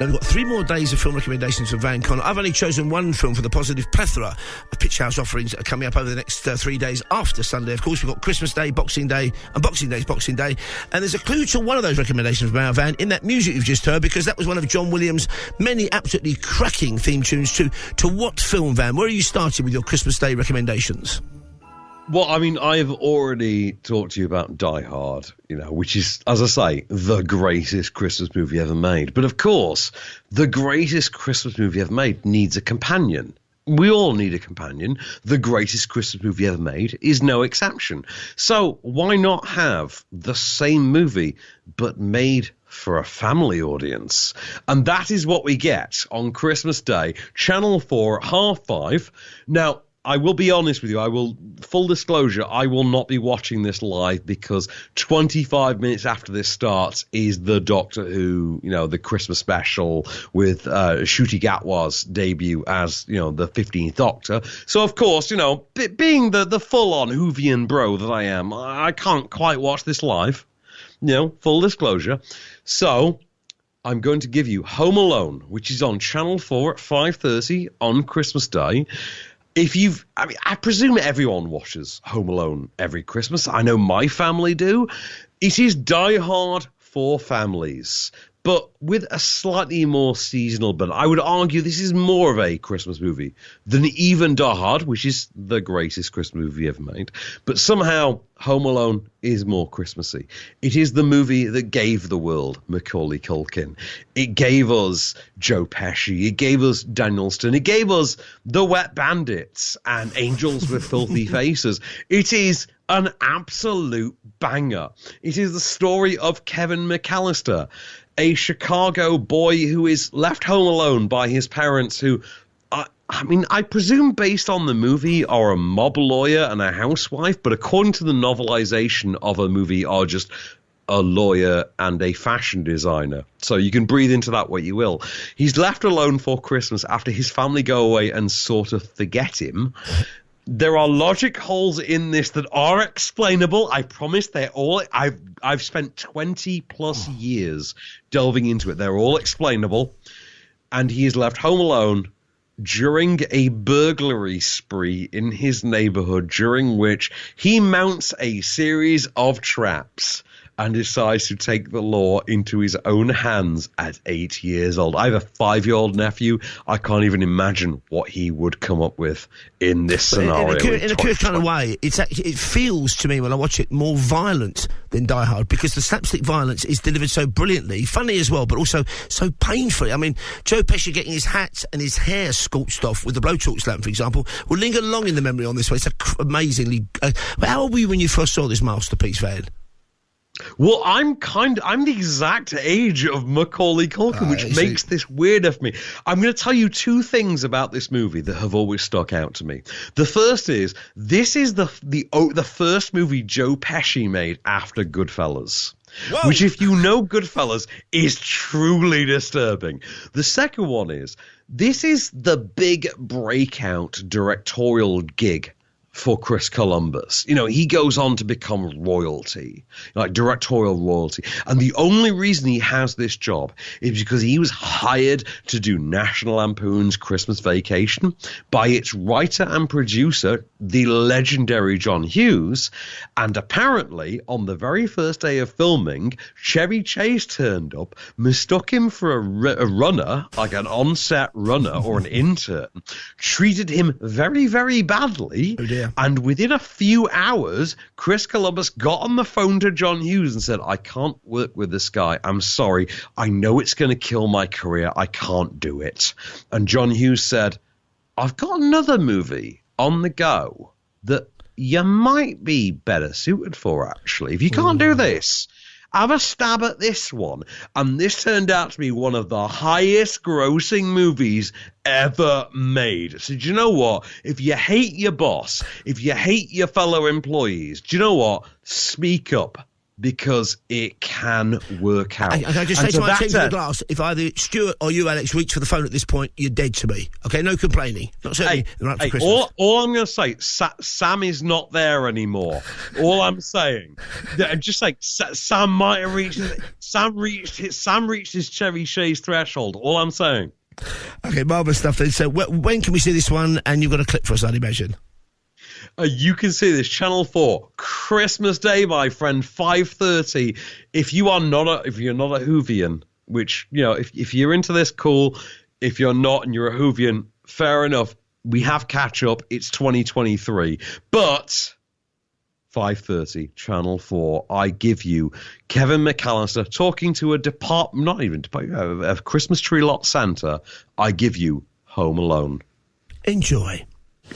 Now, we've got 3 more days of film recommendations from Van Connor. I've only chosen one film for the positive plethora of Pitch House offerings that are coming up over the next 3 days after Sunday. Of course, we've got Christmas Day, Boxing Day, and Boxing Day's Boxing Day. And there's a clue to one of those recommendations from our Van in that music you've just heard, because that was one of John Williams' many absolutely cracking theme tunes to what film, Van? Where are you starting with your Christmas Day recommendations? Well, I mean, I've already talked to you about Die Hard, which is, as I say, the greatest Christmas movie ever made. But of course, the greatest Christmas movie ever made needs a companion. We all need a companion. The greatest Christmas movie ever made is no exception. So why not have the same movie, but made for a family audience? And that is what we get on Christmas Day, Channel 4 at 5:30. Now, I will be honest with you. Full disclosure, I will not be watching this live because 25 minutes after this starts is the Doctor Who, the Christmas special with Ncuti Gatwa's debut as, the 15th Doctor. So, of course, being the full-on Whovian bro that I am, I can't quite watch this live, full disclosure. So I'm going to give you Home Alone, which is on Channel 4 at 5:30 on Christmas Day. I presume everyone watches Home Alone every Christmas. I know my family do. It is Die Hard for families, but with a slightly more seasonal bent. I would argue this is more of a Christmas movie than even Die Hard, which is the greatest Christmas movie ever made. But somehow Home Alone is more Christmassy. It is the movie that gave the world Macaulay Culkin. It gave us Joe Pesci. It gave us Daniel Stern. It gave us The Wet Bandits and Angels with Filthy Faces. It is an absolute banger. It is the story of Kevin McAllister, a Chicago boy who is left home alone by his parents who, I presume based on the movie, are a mob lawyer and a housewife, but according to the novelization of a movie, are just a lawyer and a fashion designer. So you can breathe into that what you will. He's left alone for Christmas after his family go away and sort of forget him. There are logic holes in this that are explainable. I promise they're all... I've spent 20 plus years delving into it. They're all explainable. And he is left home alone during a burglary spree in his neighborhood, during which he mounts a series of traps and decides to take the law into his own hands at 8 years old. I have a 5-year-old nephew. I can't even imagine what he would come up with in this scenario. In a curious kind of way, it feels to me when I watch it more violent than Die Hard, because the slapstick violence is delivered so brilliantly, funny as well, but also so painfully. I mean, Joe Pesci getting his hat and his hair scorched off with the blowtorch lamp, for example, will linger long in the memory on this one. It's amazingly... how old were you when you first saw this masterpiece, Van? Well, I'm the exact age of Macaulay Culkin, which makes this weirder for me. I'm going to tell you 2 things about this movie that have always stuck out to me. The first is, this is the first movie Joe Pesci made after Goodfellas. Whoa. Which, if you know Goodfellas, is truly disturbing. The second one is, this is the big breakout directorial gig for Chris Columbus. He goes on to become royalty, like directorial royalty. And the only reason he has this job is because he was hired to do National Lampoon's Christmas Vacation by its writer and producer, the legendary John Hughes. And apparently, on the very first day of filming, Chevy Chase turned up, mistook him for a runner, like an on-set runner or an intern, treated him very, very badly. Oh dear. And within a few hours, Chris Columbus got on the phone to John Hughes and said, I can't work with this guy. I'm sorry. I know it's going to kill my career. I can't do it. And John Hughes said, I've got another movie on the go that you might be better suited for, actually. If you can't do this, have a stab at this one. And this turned out to be one of the highest grossing movies ever made. So do you know what? If you hate your boss, if you hate your fellow employees, do you know what? Speak up. because it can work out. I just say to my team for the glass, if either Stuart or you, Alex, reach for the phone at this point, you're dead to me. Okay, no complaining. Not certainly right for Christmas. All I'm going to say, Sam is not there anymore. All I'm saying, just like Sam might have reached. Sam reached his Chevy Chase threshold. All I'm saying. Okay, marvellous stuff then. So when can we see this one? And you've got a clip for us, I'd imagine. You can see this Channel 4 Christmas Day, my friend, 5:30. If you're not a Whovian, which if you're into this, cool. If you're not and you're a Whovian, fair enough. We have catch up. It's 2023, but 5:30 Channel 4. I give you Kevin McAllister talking to a Christmas tree lot Santa. I give you Home Alone. Enjoy.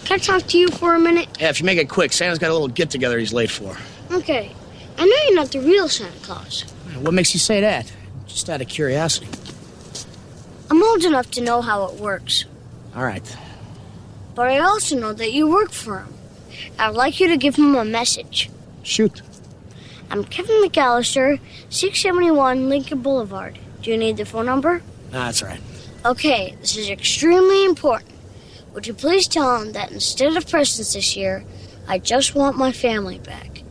Can I talk to you for a minute? Yeah, if you make it quick, Santa's got a little get-together he's late for. Okay. I know you're not the real Santa Claus. What makes you say that? Just out of curiosity. I'm old enough to know how it works. All right. But I also know that you work for him. I'd like you to give him a message. Shoot. I'm Kevin McAllister, 671 Lincoln Boulevard. Do you need the phone number? Nah, that's all right. Okay, this is extremely important. Would you please tell him that instead of presents this year, I just want my family back.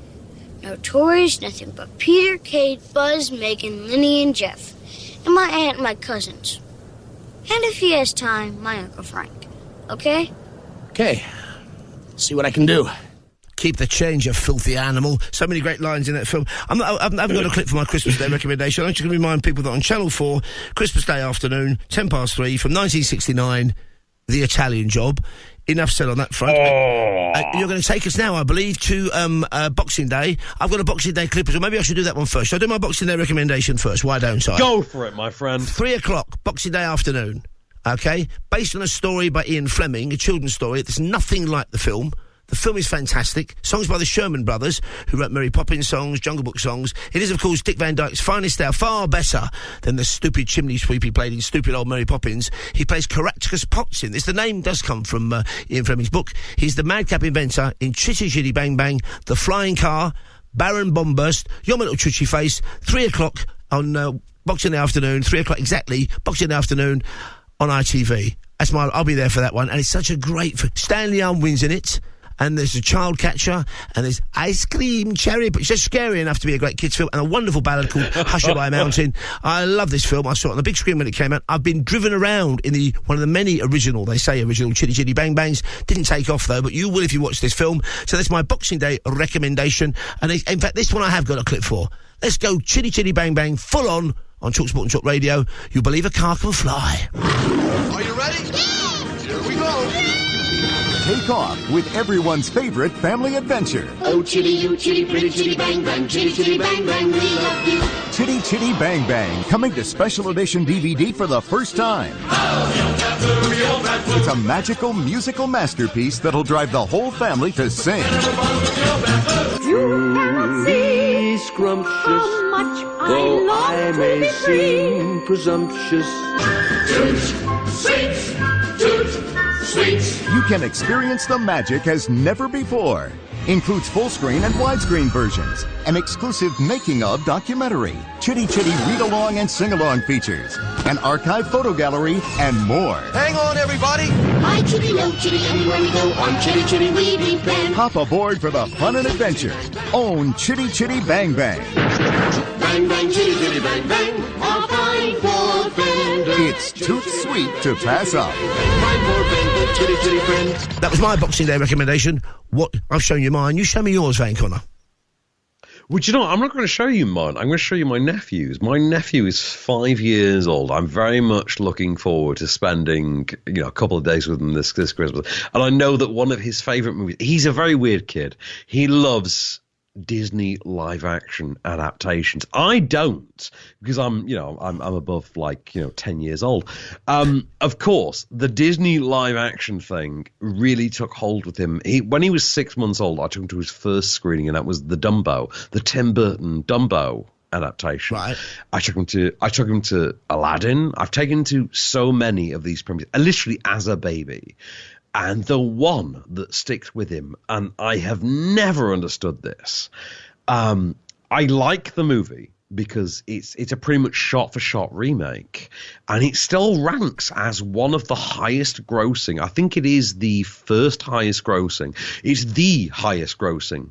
No toys, nothing but Peter, Kate, Buzz, Megan, Linny, and Jeff. And my aunt and my cousins. And if he has time, my Uncle Frank. Okay? Okay. See what I can do. Keep the change, you filthy animal. So many great lines in that film. I haven't got a clip for my Christmas Day recommendation. I'm just going to remind people that on Channel 4, Christmas Day afternoon, 3:10 from 1969, The Italian Job. Enough said on that front. You're going to take us now, I believe, to Boxing Day. I've got a Boxing Day clip, so maybe I should do that one first. Shall I do my Boxing Day recommendation first? Why don't I? Go for it, my friend. 3:00, Boxing Day afternoon. Okay? Based on a story by Ian Fleming, a children's story. There's nothing like the film. The film is fantastic. Songs by the Sherman Brothers, who wrote Mary Poppins songs, Jungle Book songs. It is, of course, Dick Van Dyke's finest hour, far better than the stupid chimney sweep he played in stupid old Mary Poppins. He plays Caractacus Potts in this. The name does come from Ian Fleming's book. He's the madcap inventor in Chitty Chitty Bang Bang, The Flying Car, Baron Bombburst, You're My Little Chuchy Face, 3:00 on Boxing Day afternoon, 3:00 exactly, Boxing Day afternoon on ITV. I'll be there for that one. And it's such a great... Stanley Unwin's in it. And there's a child catcher, and there's ice cream cherry, but it's just scary enough to be a great kids' film, and a wonderful ballad called Hushabye Mountain. I love this film. I saw it on the big screen when it came out. I've been driven around in one of the many original Chitty Chitty Bang Bangs. Didn't take off though, but you will if you watch this film. So that's my Boxing Day recommendation. And in fact, this one I have got a clip for. Let's go Chitty Chitty Bang Bang full on talkSPORT and talkRADIO. You'll believe a car can fly. Are you ready? Here we go. Take off with everyone's favorite family adventure. Oh, chitty, you chitty, pretty chitty, bang, bang, chitty, chitty, bang, bang, we love you. Chitty Chitty Bang Bang, coming to special edition DVD for the first time. It's a magical musical masterpiece that'll drive the whole family to sing. You cannot see scrumptious, how much though I may seem presumptuous. Sweets, toot, sweets. You can experience the magic as never before. Includes full screen and widescreen versions, an exclusive making of documentary, Chitty Chitty read-along and sing-along features, an archive photo gallery, and more. Hang on, everybody. Hi, chitty, no chitty, anywhere we go on Chitty Chitty we depend. Hop aboard for the fun and adventure. Own Chitty Chitty Bang Bang. Bang, bang, chitty, chitty, bang, bang. Our fine for friend. It's too sweet to pass up. Fine for friend, chitty, chitty friend. That was my Boxing Day recommendation. What I've shown you mine. You show me yours, Van Connor. Well, you know what? I'm not going to show you mine. I'm going to show you my nephew's. My nephew is 5 years old. I'm very much looking forward to spending, a couple of days with him this Christmas. And I know that one of his favourite movies. He's a very weird kid. He loves Disney live action adaptations. I don't, because I'm above 10 years old. Of course, the Disney live action thing really took hold with him. When he was 6 months old, I took him to his first screening, and that was the Tim Burton Dumbo adaptation. Right. I took him to Aladdin. I've taken him to so many of these premieres, literally as a baby. And the one that sticks with him, and I have never understood this, I like the movie because it's a pretty much shot-for-shot remake, and it still ranks as one of the highest grossing. I think it is the first highest grossing. It's the highest grossing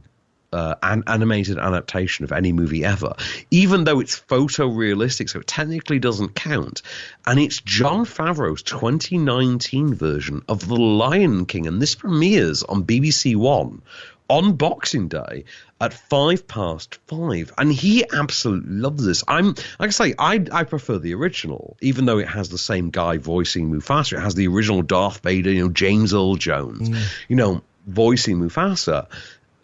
an animated adaptation of any movie ever, even though it's photorealistic, so it technically doesn't count. And it's Jon Favreau's 2019 version of The Lion King, and this premieres on BBC One on Boxing Day at 5:05, and he absolutely loves this. Like I say, I prefer the original, even though it has the same guy voicing Mufasa. It has the original Darth Vader, James Earl Jones, voicing Mufasa.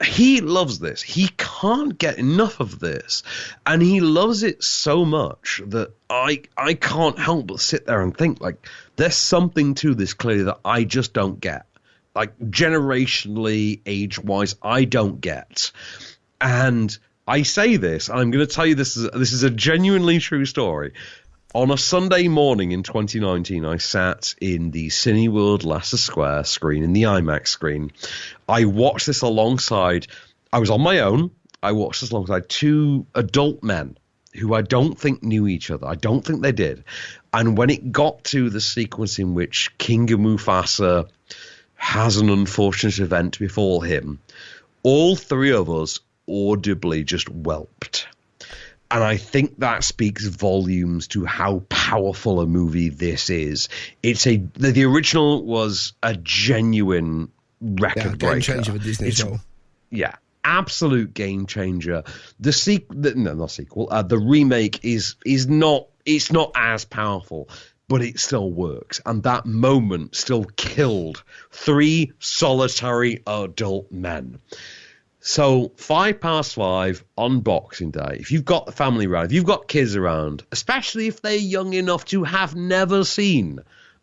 He loves this. He can't get enough of this, and he loves it so much that I can't help but sit there and think, like, there's something to this clearly that I just don't get. Like, generationally, age-wise, I don't get. And I say this, and I'm going to tell you this is a genuinely true story. On a Sunday morning in 2019, I sat in the Cineworld Leicester Square screen, in the IMAX screen. I watched this alongside, I was on my own, I watched this alongside two adult men who I don't think knew each other. I don't think they did. And when it got to the sequence in which King Mufasa has an unfortunate event befall him, all three of us audibly just whelped. And I think that speaks volumes to how powerful a movie this is. The original was a genuine record breaker. Game changer for Disney as well. Yeah, absolute game changer. The remake is not as powerful, but it still works. And that moment still killed three solitary adult men. So 5:05 on Boxing Day, if you've got the family around, if you've got kids around, especially if they're young enough to have never seen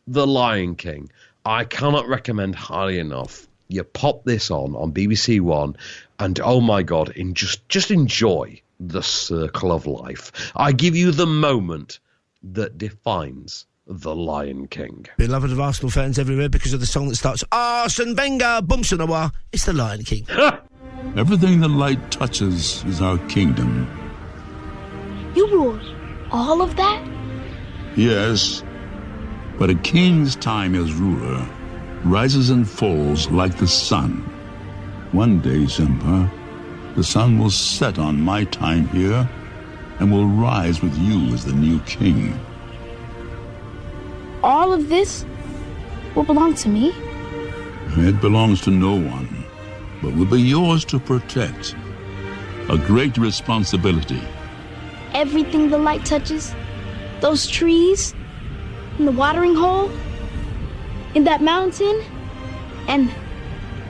The Lion King, I cannot recommend highly enough. You pop this on BBC One, and oh my God, just enjoy the circle of life. I give you the moment that defines The Lion King. Beloved of Arsenal fans everywhere because of the song that starts Arsene Wenger, Boomsanawa. It's The Lion King. Everything the light touches is our kingdom. You rule all of that? Yes, but a king's time as ruler rises and falls like the sun. One day, Simba, the sun will set on my time here and will rise with you as the new king. All of this will belong to me? It belongs to no one, but will be yours to protect. A great responsibility. Everything the light touches? Those trees? In the watering hole? In that mountain? And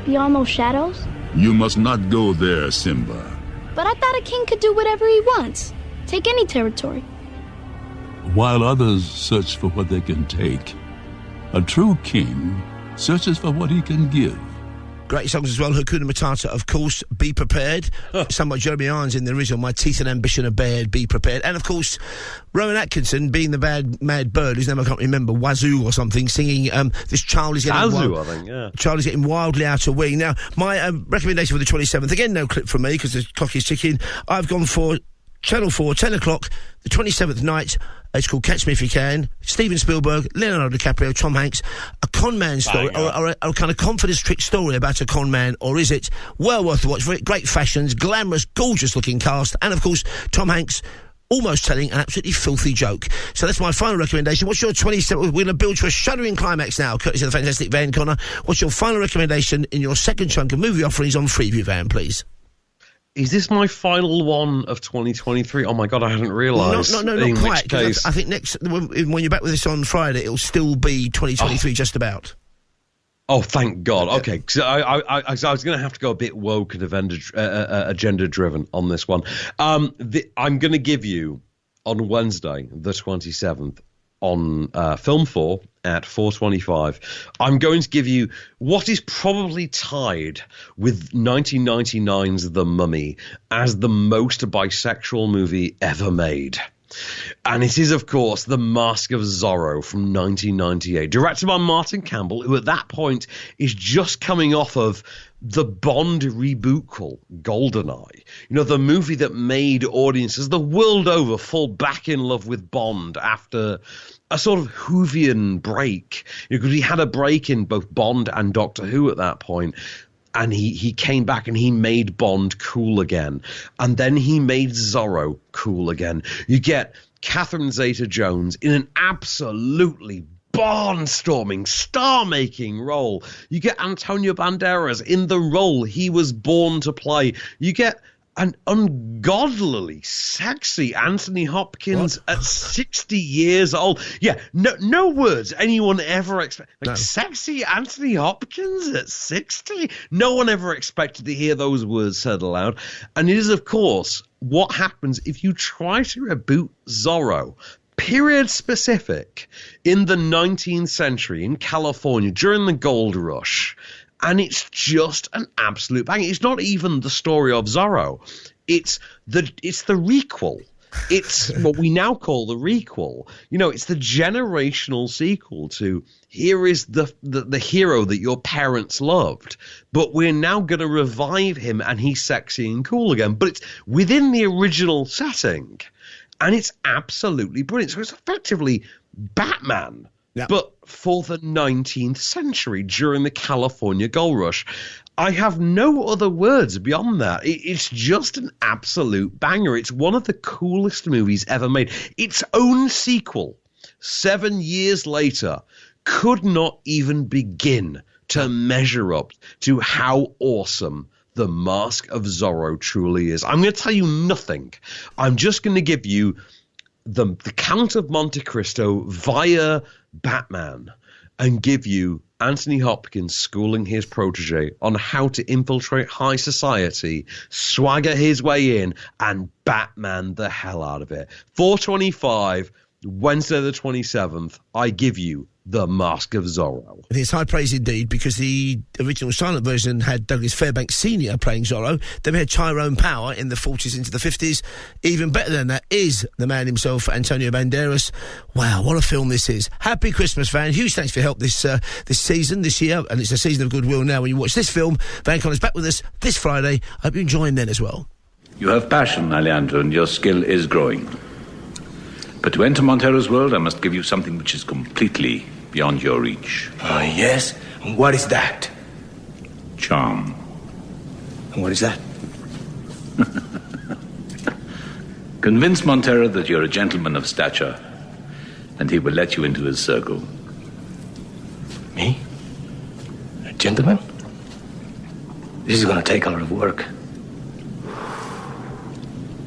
beyond those shadows? You must not go there, Simba. But I thought a king could do whatever he wants. Take any territory. While others search for what they can take, a true king searches for what he can give. Great songs as well. Hakuna Matata, of course. Be Prepared. Sung by Jeremy Irons in the original. My Teeth and Ambition are Bared. Be Prepared. And, of course, Rowan Atkinson, being the mad bird, whose name I can't remember, Wazoo or something, singing This Child is Getting Wazoo, I think, yeah. Child is Getting Wildly Out of Wing. Now, my recommendation for the 27th, again, no clip from me because the clock is ticking. I've gone for Channel 4, 10 o'clock, the 27th night. It's called Catch Me If You Can. Steven Spielberg, Leonardo DiCaprio, Tom Hanks. A con man story, or a kind of confidence trick story about a con man, or is it? Well worth a watch. Great fashions, glamorous, gorgeous-looking cast, and, of course, Tom Hanks almost telling an absolutely filthy joke. So that's my final recommendation. What's your 27th? We're going to build to a shuddering climax now, courtesy of the fantastic Van Connor. What's your final recommendation in your second chunk of movie offerings on Freeview, Van, please? Is this my final one of 2023? Oh my God, I hadn't realised. No, not quite. I think when you're back with this on Friday, it'll still be 2023 just about. Oh, thank God. Okay, so I was going to have to go a bit woke and agenda-driven on this one. I'm going to give you, on Wednesday, the 27th, on Film 4 at 4:25, I'm going to give you what is probably tied with 1999's The Mummy as the most bisexual movie ever made. And it is, of course, The Mask of Zorro from 1998, directed by Martin Campbell, who at that point is just coming off of the Bond reboot called GoldenEye. You know, the movie that made audiences the world over fall back in love with Bond after a sort of Whovian break. Because he had a break in both Bond and Doctor Who at that point. And he came back and he made Bond cool again. And then he made Zorro cool again. You get Catherine Zeta-Jones in an absolutely barnstorming, star-making role. You get Antonio Banderas in the role he was born to play. You get an ungodlily sexy Anthony Hopkins at 60 years old. Yeah, no words anyone ever expected. Like, no. Sexy Anthony Hopkins at 60? No one ever expected to hear those words said aloud. And it is, of course, what happens if you try to reboot Zorro, period specific, in the 19th century in California during the gold rush. And it's just an absolute bang. It's not even the story of Zorro. It's the requel. It's what we now call the requel. You know, it's the generational sequel to here is the hero that your parents loved, but we're now going to revive him and he's sexy and cool again. But it's within the original setting, and it's absolutely brilliant. So it's effectively Batman. Yep. But for the 19th century, during the California Gold Rush. I have no other words beyond that. It's just an absolute banger. It's one of the coolest movies ever made. Its own sequel, 7 years later, could not even begin to measure up to how awesome The Mask of Zorro truly is. I'm going to tell you nothing. I'm just going to give you the Count of Monte Cristo via Batman and give you Anthony Hopkins schooling his protege on how to infiltrate high society, swagger his way in, and Batman the hell out of it. 4:25, Wednesday the 27th, I give you The Mask of Zorro. It is high praise indeed, because the original silent version had Douglas Fairbanks Sr. playing Zorro. Then we had Tyrone Power in the 40s into the 50s. Even better than that is the man himself, Antonio Banderas. Wow, what a film this is. Happy Christmas, Van. Huge thanks for your help this season, this year, and it's a season of goodwill now when you watch this film. Van Connor's back with us this Friday. I hope you enjoy him then as well. You have passion, Alejandro, and your skill is growing. But to enter Montero's world, I must give you something which is completely beyond your reach. Yes? And what is that? Charm. And what is that? Convince Montero that you're a gentleman of stature, and he will let you into his circle. Me? A gentleman? This is going to take a lot of work.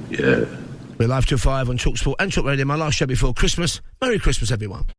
Yeah. We're live till 5 on talkSPORT and talkRADIO. My last show before Christmas. Merry Christmas, everyone.